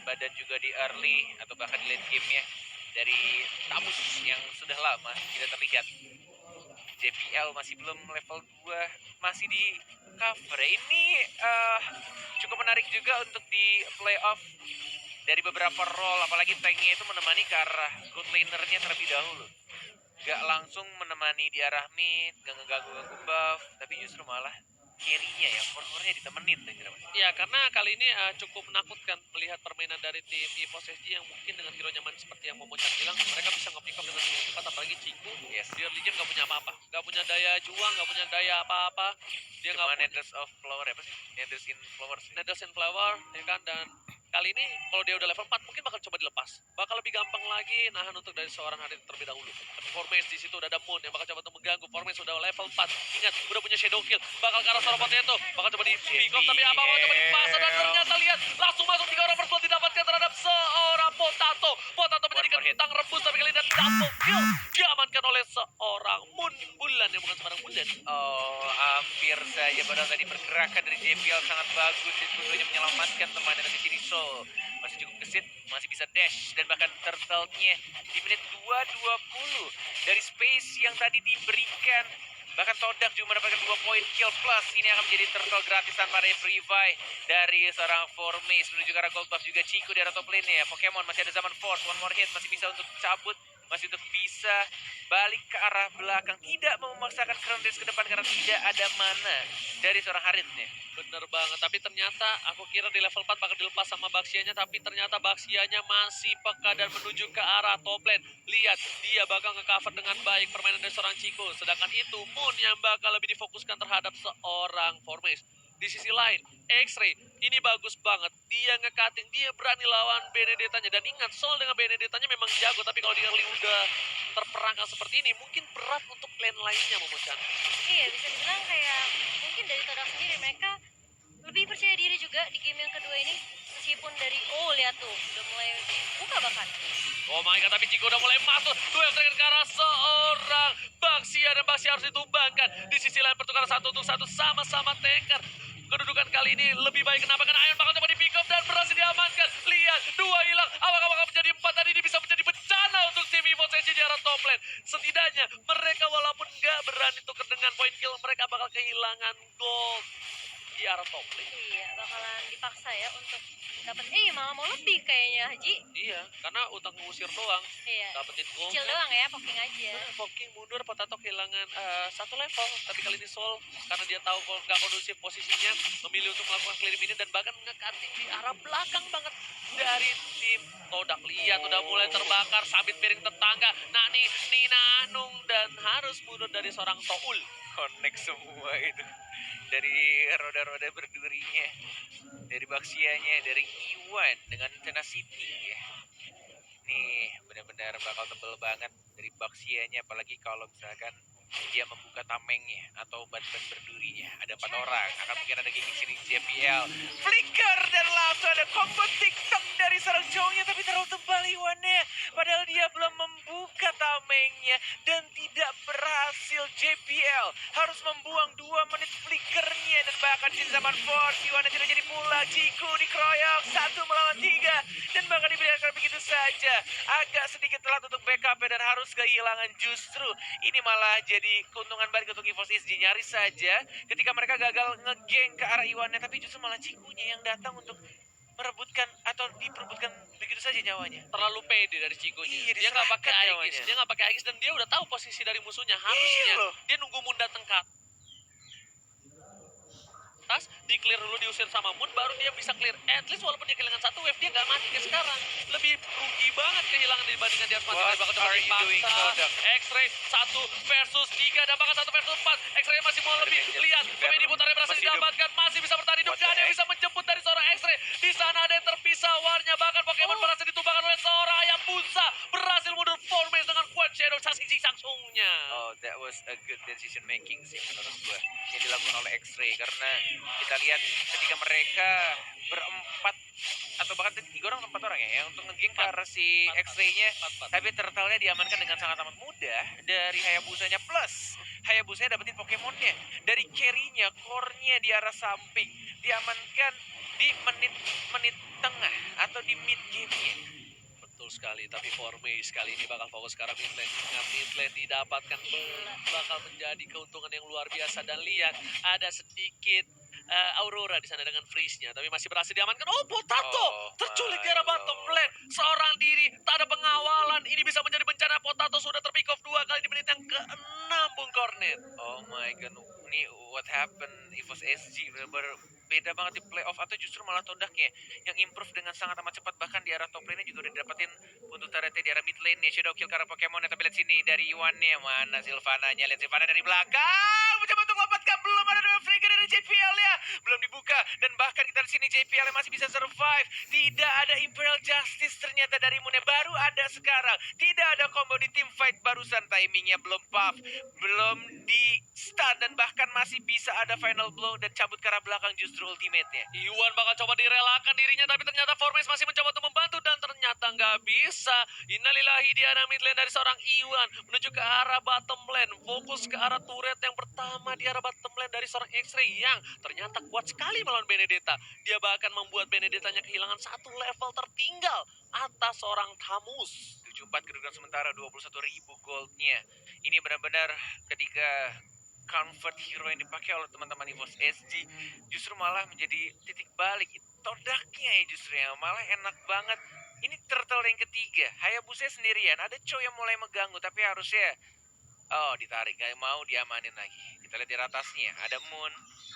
badan juga di early atau bahkan di late game-nya dari Tamus yang sudah lama tidak terlihat. JPL masih belum level 2, masih di cover. Ini cukup menarik juga untuk di playoff dari beberapa role, apalagi tanknya itu menemani ke arah good lanernya terlebih dahulu. Gak langsung menemani di arah mid, gak ngeganggu-ganggu buff, tapi justru malah carry-nya ya, core-core-nya ditemenin. Ya, karena kali ini cukup menakutkan melihat permainan dari tim EVOS SG yang mungkin dengan hero nyaman seperti yang Momochan bilang, mereka bisa nge-pick up dengan cukup cepat, apalagi Ciku. Yes. Di early game gak punya apa-apa, gak punya daya juang, gak punya daya apa-apa. Dia Cuma gak punya Nettles of Flower, apa sih? Nettles in Flowers. Nettles and Flower, ya kan, dan kali ini kalau dia udah level 4 mungkin bakal coba dilepas. Bakal lebih gampang lagi nahan untuk dari seorang Harit terlebih dahulu. Tapi Formace di situ udah ada Moon yang bakal coba untuk mengganggu. Formace sudah level 4. Ingat, udah punya Shadow Kill. Bakal ke arah seorang Potato. Bakal coba di pick up, tapi apa coba dipasang dan ternyata lihat langsung masuk 3 orang first blood didapatkan terhadap seorang Potato. Potato menjadikan bintang rebus tapi kali ini double kill diamankan oleh seorang Moon Bulan yang bukan sembarang Bulan. Oh, hampir saja padahal tadi pergerakan dari JPL sangat bagus. Tentunya menyelamatkan temannya dari sini. Masih cukup gesit, masih bisa dash, dan bahkan turtle-nya di menit 2:20 dari space yang tadi diberikan. Bahkan Todak juga mendapatkan 2 poin kill plus. Ini akan menjadi turtle gratis tanpa revive dari seorang Formace. Menuju ke arah gold buff juga Chico di arah top lane ya. Pokemon masih ada zaman force, one more hit masih bisa untuk cabut. Masih untuk bisa balik ke arah belakang. Tidak memaksakan crown race ke depan karena tidak ada mana dari seorang Haritnya. Bener banget, tapi ternyata aku kira di level 4 bakal dilepas sama Baxianya, tapi ternyata Baxianya masih peka dan menuju ke arah top lane. Lihat, dia bakal nge-cover dengan baik permainan dari seorang Chico. Sedangkan itu Moon yang bakal lebih difokuskan terhadap seorang Formace. Di sisi lain, X-Ray ini bagus banget. Dia nge-cutting, dia berani lawan Benedettanya. Dan ingat, Sol dengan Benedettanya memang jago, tapi kalau di early udah terperangkap seperti ini, mungkin berat untuk lane lainnya, Momochan. Iya, bisa dibilang kayak mungkin dari Todak sendiri mereka lebih percaya diri juga di game yang kedua ini. Meskipun dari, lihat tuh, udah mulai buka bahkan. Oh my god, tapi Chico udah mulai masuk. Duel terakhir ke arah seorang Baxia, dan Baxia harus ditumbangkan. Di sisi lain pertukaran 1 untuk 1 sama-sama tanker. Kedudukan kali ini lebih baik. Kenapa? Karena Ion bakal coba di pick up dan berhasil diamankan. Lihat, 2 hilang. Apakah bakal menjadi 4? Tadi ini bisa menjadi bencana untuk tim EVOS SG di arah top lane. Setidaknya mereka walaupun nggak berani tukar dengan point kill, mereka bakal kehilangan gold di arah top lane. Iya, bakalan dipaksa ya untuk dapat. Malah mau lebih kayaknya, Haji. Iya, karena utang ngusir doang. Iya. Dapetin gold. Kecil doang ya, poking aja. Poking mundur, Potato kehilangan 1 level. Tapi kali ini Sol, karena dia tahu kalau nggak kondusif posisinya, memilih untuk melakukan clear ini dan bahkan nge-cutting di arah belakang banget dari tim Todak. Lihat, udah mulai terbakar, sabit piring tetangga. Nani, Nina, Nung, dan harus mundur dari seorang Toul. Connect semua itu. Dari roda-roda berdurinya, dari Baxianya, dari Iwan dengan Tenacity ya. Nih benar-benar bakal tebel banget dari Baxianya, apalagi kalau misalkan dia membuka tamengnya atau ban-ban berdurinya. Ada 4 orang, akan mungkin ada gigi sini JPL. Flicker dan langsung ada combo TikTok dari seorang cowoknya, tapi terlalu tebal Iwannya. Padahal dia belum membuka tamengnya dan tidak berhasil. JPL harus membuang 2 menit flickernya dan bahkan di zaman force Iwannya tidak jadi pula. Ciku dikeroyok 1 melawan 3 dan bahkan dibiarkan begitu saja. Agak sedikit telat untuk backup dan harus kehilangan. Justru ini malah jadi keuntungan balik untuk EVOS SG. Nyaris saja ketika mereka gagal ngegeng ke arah Iwannya, tapi justru malah Cikunya yang datang untuk merebutkan atau diperebutkan begitu saja nyawanya. Terlalu pede dari Chico. Iya, Dia nggak pakai diserahkan Aegis, nyawanya. dia nggak pakai Aegis dan dia udah tahu posisi dari musuhnya. Harusnya loh. dia nunggu Moon datang ke atas, di clear dulu, diusir sama Moon, baru dia bisa clear. At least walaupun dia kehilangan 1 wave, dia nggak mati ke sekarang. Lebih rugi banget kehilangan dibandingkan dia harus mati. What Bakal coba are you doing, dipaksa. Todak? X-Ray 1 versus 3 dan bahkan 1 versus 4. X-Ray masih mau lebih. Lihat, pemain di putaran berhasil Masih hidup. didapatkan, masih bisa bertahan hidup. What Dan the dia heck? bisa menjemput dari seorang X-Ray. Di sana ada yang terpisah warnya, bahkan Pokemon berhasil ditumbangkan oleh seorang ayam bunsa. Berhasil mundur Formace dengan Quad Shadow saksi sangsungnya. Oh, that was a good decision making sih menurut gue yang dilakukan oleh X-Ray, karena kita lihat ketika mereka berempat atau bahkan 3 orang atau 4 orang ya untuk ngegeng ke arah si X-Ray-nya, tapi turtle-nya diamankan dengan sangat amat mudah dari Hayabusanya, plus Hayabusanya dapetin Pokemonnya dari carry-nya, core-nya di arah samping diamankan di menit-menit tengah atau di mid game-nya. Betul sekali, tapi Formace kali ini bakal fokus ke arah mid lane. Ingat mid lane didapatkan bakal menjadi keuntungan yang luar biasa. Dan lihat, ada sedikit Aurora di sana dengan freeze-nya, tapi masih berhasil diamankan. Oh, Potato Oh terculik di my arah bottom lord. lane. Seorang diri, tak ada pengawalan. Ini bisa menjadi bencana. Potato sudah terpick off 2 kali di menit yang ke-6, Bung Cornet. Oh my god, ini what happened EVOS SG benar-benar beda banget di playoff atau justru malah Todaknya yang improve dengan sangat amat cepat, bahkan di arah top lane juga udah didapetin untuk turretnya di arah mid lane nya Shadow Kill karena Pokemon. Tapi lihat sini dari Iwan-nya, mana Sylvana-nya, lihat Sylvana dari belakang mencoba untuk lompatkan, belum ada dua trigger dari JPL ya, belum dibuka, dan bahkan kita di sini JPL masih bisa survive. Tidak ada Imperial Justice ternyata dari Mune, baru ada sekarang. Tidak ada combo di team fight barusan, timingnya belum puff, belum di stun, dan bahkan masih bisa ada final blow dan cabut ke arah belakang justru ultimate-nya. Iwan bakal coba direlakan dirinya, tapi ternyata Formace masih mencoba untuk membantu dan ternyata nggak bisa. Innalillahi di arah mid lane dari seorang Iwan menuju ke arah bottom lane. Fokus ke arah turret yang pertama di arah bottom lane dari seorang X-Ray yang ternyata kuat sekali melawan Benedetta. Dia bahkan membuat Benedettanya kehilangan 1 level tertinggal atas seorang Tamus. 74 kedudukan sementara, 21.000 goldnya. Ini benar-benar ketika convert hero yang dipakai oleh teman-teman EVOS SG justru malah menjadi titik balik. Todaknya ya justru yang malah enak banget. Ini turtle yang ketiga, Hayabusa sendirian, ada Cho yang mulai mengganggu, tapi harusnya ditarik, gak mau diamanin lagi. Kita lihat di atasnya, ada Moon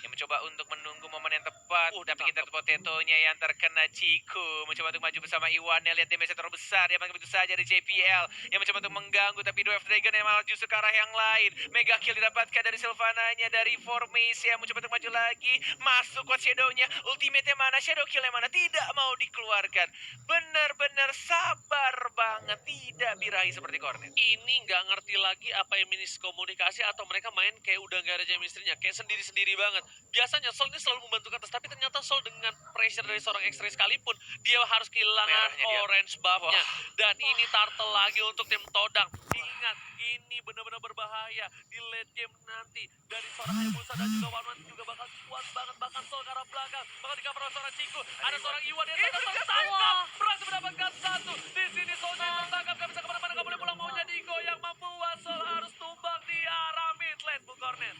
yang mencoba untuk menunggu momen yang tepat. Tapi kita lihat Potatonya yang terkena Chiku, mencoba untuk maju bersama Iwan. Lihat damage terbesar, dia begitu saja dari JPL yang mencoba untuk mengganggu, tapi Dwarf Dragon yang malah justru ke arah yang lain. Mega kill didapatkan dari Sylvana-nya, dari Formace yang mencoba untuk maju lagi. Masuk ke Shadow-nya, ultimate-nya mana, Shadow kill yang mana, tidak mau dikeluarkan. Benar-benar sabar banget, tidak birahi seperti Cornet. Ini nggak ngerti lagi apa yang miskomunikasi atau mereka main kayak udah nggak ada chemistry-nya, kayak sendiri-sendiri banget. Biasanya Sol ini selalu membantu ke atas, tapi ternyata Sol dengan pressure dari seorang X-Ray sekalipun dia harus kehilangan Merahnya dia. orange buff-nya. Wah. Dan ini turtle lagi untuk tim Todak. Ingat, ini benar-benar berbahaya di late game nanti. Dari seorang Hayabusa dan juga Wanwan juga bakal kuat banget, bahkan Sol ke arah belakang, bakal di-cover oleh seorang Chico. Ada seorang Iwan yang tertangkap, berhasil mendapatkan satu. Di sini Sol tertangkap, gak bisa kemana-mana, gak boleh pulang, maunya Diko yang membuat Sol harus tumbang di arah mid lane, Bung Cornet.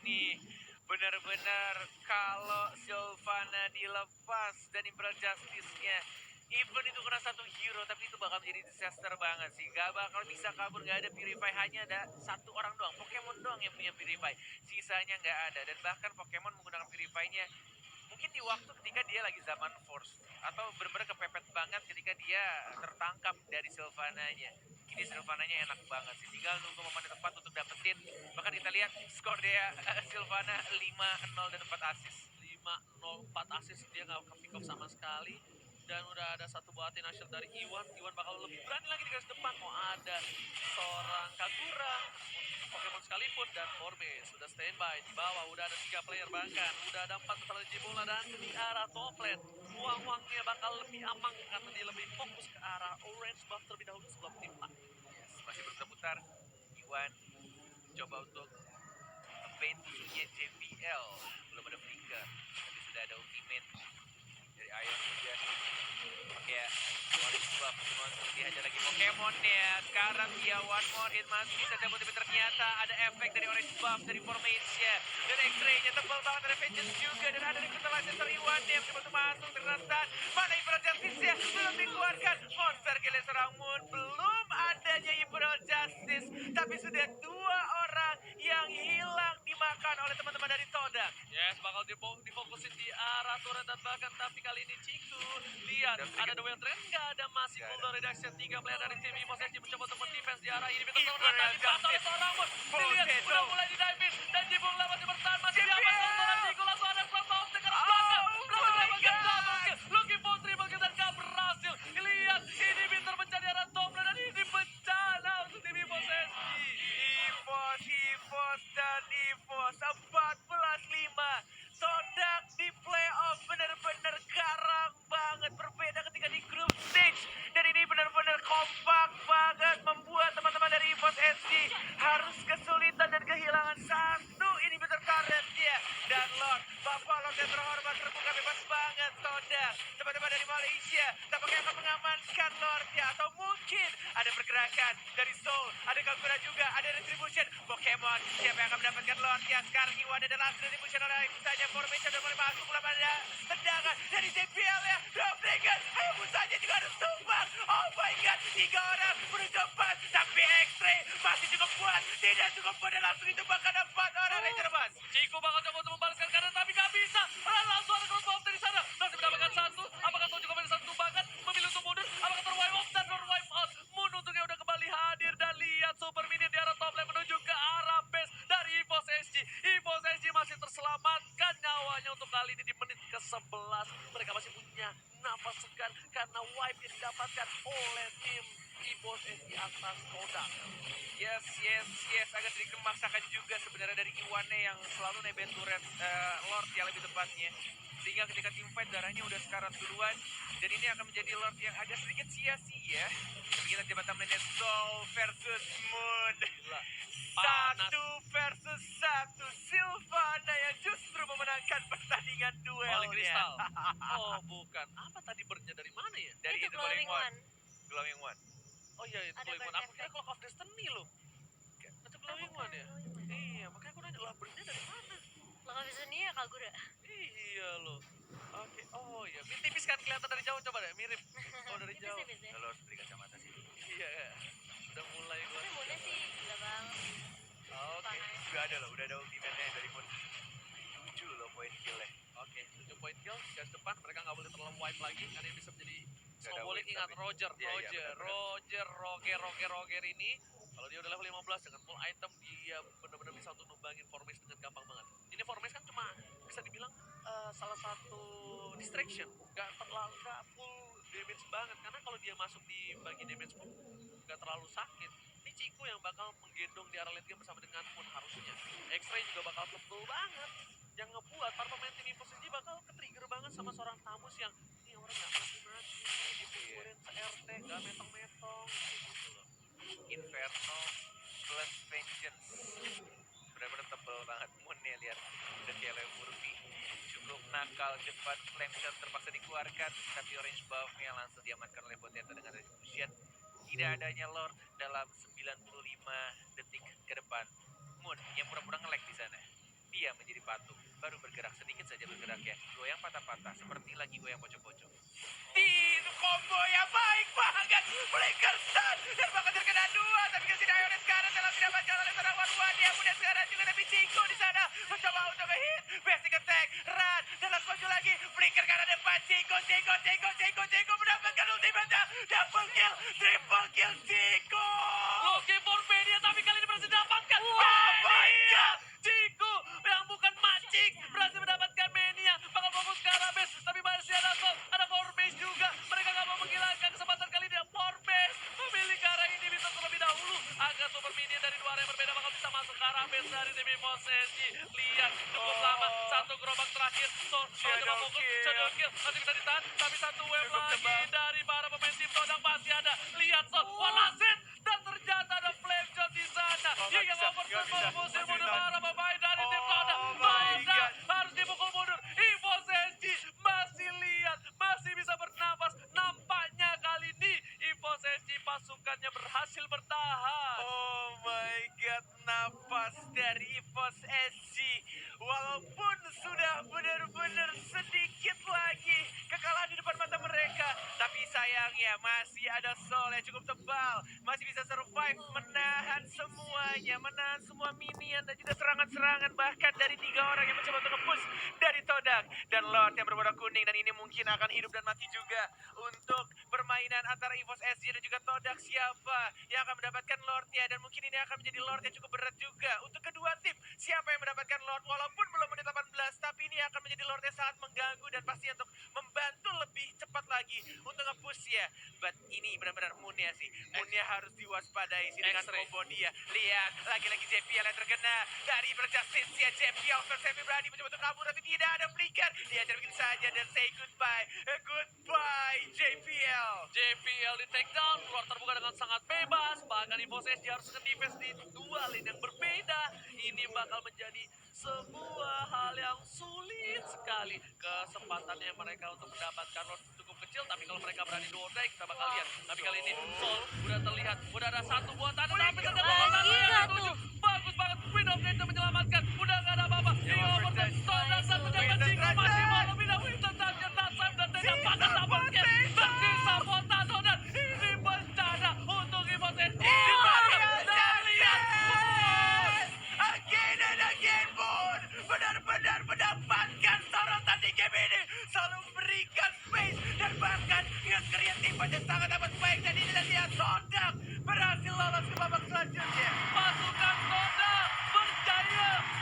Ini benar-benar kalau Sylvana dilepas dan Imperial Justice-nya, even itu kena satu hero, tapi itu bakal menjadi disaster banget sih. Gak bakal bisa kabur, gak ada Purify, hanya ada satu orang doang, Pokemon doang yang punya Purify, sisanya gak ada. Dan bahkan Pokemon menggunakan Purify-nya mungkin di waktu ketika dia lagi zaman Force, atau benar-benar kepepet banget ketika dia tertangkap dari Sylvana-nya. Ini Sylvana-nya enak banget sih, tinggal nunggu momen yang tepat untuk dapetin. Bahkan kita lihat skor dia Sylvana 5-0 dan 4 assist. 5-0, 4 assist, dia nggak ke pick off sama sekali. Dan udah ada satu buah national dari Iwan. Iwan bakal lebih berani lagi di garis depan. Mau ada seorang Kagura, Pokemon sekalipun, dan Formace sudah standby di bawah. Udah ada 3 player bahkan. Udah ada 4 setelah Jibola dan di arah top lane. Uang-uangnya bakal lebih aman karena dia lebih fokus ke arah orange buff terlebih dahulu sebelum tim fight. Masih berputar, Iwan coba untuk nge-bait musuhnya JPL. Belum ada flicker, tapi sudah ada ultimate dari Ion juga. Oke ya, orange buff untuk dihajar lagi Pokemonnya. Sekarang dia one more hit masih bisa dapat, tapi ternyata ada efek dari orange buff dari Formation-nya. Dan X-ray-nya tebal banget, ada Vengeance juga. Dan ada Revitalization dari Iwan yang mencoba untuk masuk terkena stun. Mana Imperial Justice-nya? Belum dikeluarkan. Monster kill seorang Moon. Belum adanya Imperial Justice. Tapi sudah 2 orang yang hilang dimakan oleh teman-teman dari Todak. Yes, bakal difokusin di arah turret dan bahkan tapi kali ini Chiku. Lihat, ada The Wild Trend, nggak ada, masih Nggak cooldown reduction. 3 player dari tim EVOS SG mencoba untuk mendefense di arah ini. Imperial Dipantau oleh Justice. seorang Moon. Dilihat, Potato. udah mulai di dive in. Dan Jibung dapat bertahan, masih JPL. diaman oleh seorang Chiku. Langsung ada front off dengan Oh belakang. my Berhasil mendapatkan God. double kill. Looking for triple kill dan nggak berhasil. Lihat, ini Bitter mencari arah top lane dan ini bencana untuk tim EVOS SG. EVOS dan EVOS 14-5. Todak di playoff benar-benar garang banget, berbeda ketika di group stage. Dan ini benar-benar kompak banget, membuat teman-teman dari EVOS SG harus kesulitan dan kehilangan satu inhibitor turret dia. Dan Lord tampaknya akan mengamankan Lord ya. Atau mungkin ada pergerakan dari Soul, ada Kagura juga, ada Retribution. Pokemon, siapa yang akan mendapatkan Lord ya? Sekarang Iwan ada last Retribution oleh saja formation dan mulai masuk pula pada tendangan dari JPL ya. Droplingan, Musanya juga harus tumbang. Oh my god, 3 orang menuju 4. Tapi X-Ray masih cukup kuat, tidak cukup kuat dan langsung ditumbangkan 4 orang Ranger Bus. Chico bakal coba untuk membalaskan kanan tapi gak bisa. Langsung ada crossbow dari sana. Masih mendapatkan satu. Apakah Soul juga pada satu tumbangan? Memilih untuk mundur. Apakah terwipe off dan terwipe out? Moon untungnya udah kembali hadir dan lihat Super Minion di arah top lane menuju ke arah base dari EVOS SG. EVOS SG masih terselamatkan nyawanya untuk kali ini di menit ke-11. Mereka masih punya nafas segar karena wipe yang didapatkan oleh tim EVOS SG atas Kodak. Yes. Agak sedikit memaksakan juga sebenarnya dari Iwane yang selalu nebeng turret Lord yang lebih tepatnya. Sehingga ketika tim fight darahnya udah sekarat duluan. Dan ini akan menjadi Lord yang agak sedikit sia-sia. Tapi kita coba tambahin Soul versus Moon. Panas. 1 versus 1. Sylvana yang justru memenangkan pertandingan duelnya. Oleh Kristal. Oh bukan. Apa tadi birdnya dari mana ya? Dari Itu itu Glowing One. Glowing One. Oh iya itu Ada Glowing One. bird Aku kira effect. Clock of Destiny loh. Itu Glowing One ya? Iya makanya aku nanya lah birdnya dari mana? Lo gak bisa nih ya Kagura. Iya loh. Oke. Oh iya. Tipis kan kelihatan dari jauh coba deh. Mirip. Oh dari jauh. Tipis ya. Kalau harus beri kacamata sih. Iya. Udah mulai gua. Tapi Moonnya sih gila banget. Oke. Udah ada loh, udah ada ultimate-nya dari Moon. 7 loh poin kill-nya. Oke. 7 point kill. Garis depan. Mereka nggak boleh terlalu wipe lagi. Karena ini bisa menjadi Nggak ada snowballing. win, Ingat tapi- Roger. Iya, benar-benar. Roger ini. Kalau dia udah level 15 dengan full item dia benar-benar bisa untuk numbangin Formis dengan gampang banget. Ini Formis kan cuma bisa dibilang salah satu distraction, nggak full damage banget karena kalau dia masuk di bagi damage pun nggak terlalu sakit. Ini Chico yang bakal menggendong di arah late game bersama dengan Moon harusnya. X-Ray juga bakal tebel banget yang ngebuat para pemain tim Evos ini bakal ke-trigger banget sama seorang Tamus yang ini orang nggak mati-mati, dipukulin se-RT, nggak metong-metong gitu loh. Inferno plus Vengeance. Benar-benar tebel banget Moon ya, lihat. Udah kayak Leo Murphy. Cukup nakal, cepat flame shot terpaksa dikeluarkan. Tapi orange buff-nya langsung diamankan oleh Potento dengan retribution. Tidak adanya Lord dalam 95 detik ke depan. Moon yang pura-pura nge-lag di sana. Dia menjadi patung, baru bergerak sedikit saja bergeraknya. Goyang patah-patah, seperti lagi goyang pocong-pocong. Itu combo yang baik banget. Flicker stun dan bahkan terkena 2. Tapi kasih Dionis sekarang dalam didapatkan oleh seorang Wan dia mudah sekarang juga. Tapi Chico di sana mencoba untuk nge-hit. Basic attack, run, dan langsung maju lagi. Flicker karena depan Chico mendapatkan ultimate. Double kill, triple kill Chico. Looking for Mania tapi kali ini berhasil didapatkan. Oh my God. Chico yang bukan mancing berhasil mendapatkan Mania. Bakal fokus ke arah base tapi masih ada Sol, ada Forbase juga. Mereka nggak mau menghilangkan kesempatan kali ini. Forbase memilih ke arah ini bisa terlebih dahulu agar Super Minion dari dua arah yang berbeda bakal bisa masuk ke arah base dari tim EVOS SG. Lihat cukup lama satu gerobak terakhir. Sol coba fokus shadow kill masih bisa ditahan tapi satu wave Cukup lagi tebal. dari para pemain tim Todang masih ada. Lihat Sol walasin dan ternyata ada flame shot di sana. Hingga overturn mengusir mundur para pemain dari tim Todang. Oh my Todang God. harus dipukul mundur. EVOS SG masih lihat, masih bisa bernafas. Nampaknya kali ini EVOS SG pasukannya berhasil bertahan. Oh my god, napas dari EVOS SG. Walaupun sudah benar-benar sedikit lagi kekalahan di depan mata mereka, tapi sayangnya masih ada Sol yang cukup tebal, masih bisa survive, menahan semuanya, menahan semua minion dan juga serangan-serangan bahkan dari 3 orang yang mencoba untuk nge-push dari Todak dan Lord yang berwarna kuning, dan ini mungkin akan hidup dan mati juga untuk permainan antara EVOS SG dan juga Todak. Siapa yang akan mendapatkan Lordnya, dan mungkin ini akan menjadi Lord yang cukup berat juga untuk kedua tim. Siapa yang mendapatkan Lord walaupun belum menit 18, tapi ini akan menjadi Lord yang sangat mengganggu dan pasti untuk membantu lebih cepat lagi untuk nge-push ya. But ini benar-benar Moonnya sih, Moonnya harus diwaspadai sih dengan X-ray. combo dia. Lihat lagi-lagi JPL yang terkena dari Justice ya. JPL versus berani mencoba untuk kabur tapi tidak ada flicker. Dia ajar begitu saja dan say goodbye. Goodbye JPL. JPL di take down, keluar terbuka dengan sangat bebas. Bahkan EVOS SG harus nge-defense di dua lane yang berbeda. Ini bakal menjadi sebuah hal yang sulit sekali. Kesempatannya mereka untuk mendapatkan Lord cukup kecil. kecil, tapi kalau mereka berani duo die kita bakal lihat. Tapi kali ini Sol udah terlihat, udah ada satu buatan, tapi ternyata Lagi buatan yang nggak dituju tuh?